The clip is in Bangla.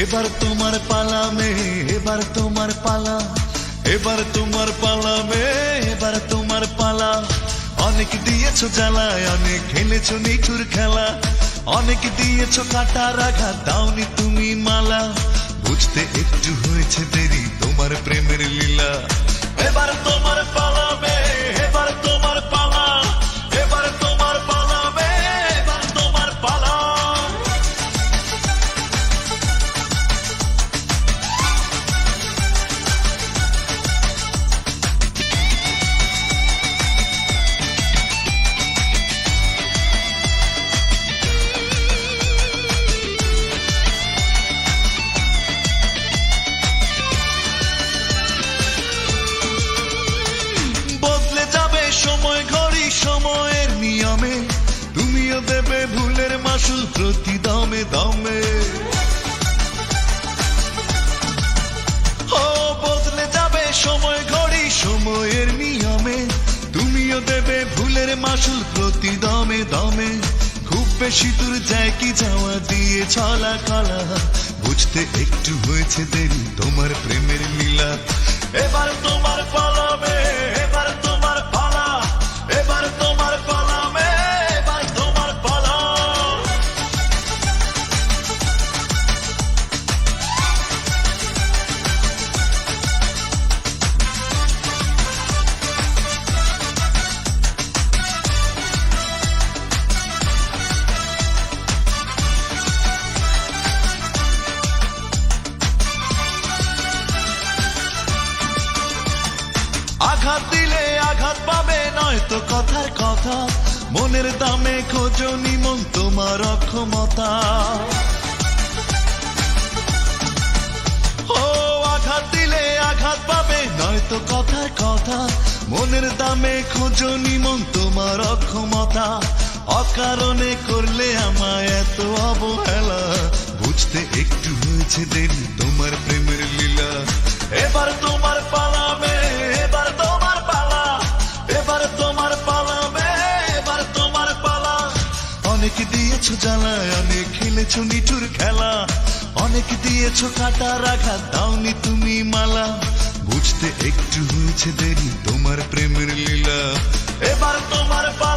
এবার তোমার পালা মেয়ে, এবার তোমার পালা, এবার তোমার পালা মেয়ে, এবার তোমার পালা। অনেক দিয়েছো জ্বালায়, অনেক খেলেছো নিঠুর খেলা, অনেক দিয়েছো কাটার আঘাত, দাওনি তুমি মালা। বুঝতে একটু হয়েছে দেরি তোমার প্রেমের লীলা। এবার তোমার পালা মেয়ে, এবার তোমার পালা, এবার তোমার পালা মেয়ে, এবার তোমার পালা। সময় ঘড়ি সময়ের নিয়মে, তুমিও দেবে ভুলের মাসুল প্রতি দমে দমে। ও বদলে যাবে সময় ঘড়ি সময়ের নিয়মে, তুমিও দেবে ভুলের মাসুল প্রতি দমে দমে। খুব বেশি দূর যায় কি যাওয়া দিয়ে ছলা কলা, বুঝতে একটু হয়েছে দেরি তোমার প্রেমের লীলা। এবার তোমার পালা মেয়ে, এবার তোমার পালা, এবার তোমার পালা মেয়ে, এবার তোমার পালা। আঘাত দিলে আঘাত পাবে নয়তো কথার কথা, মনের দামে খোঁজো নিমন তোমার অক্ষমতা। ও আঘাত দিলে আঘাত পাবে নয়তো কথার কথা, মনের দামে খোঁজো নিমন তোমার অক্ষমতা। অকারণে করলে আমায় এত অবহেলা, বুঝতে একটু হয়েছে দেরি তোমার প্রেমের লীলা। এবার তোমার পালা মেয়ে, এবার তোমার পালা, এবার তোমার পালা মেয়ে, এবার তোমার পালা। অনেক দিয়েছো জ্বালায়, অনেক খেলেছো নিঠুর খেলা, অনেক দিয়েছো কাটার আঘাত, দাওনি তুমি মালা। বুঝতে একটু হয়েছে দেরি তোমার প্রেমের লীলা। এবার তোমার পালা।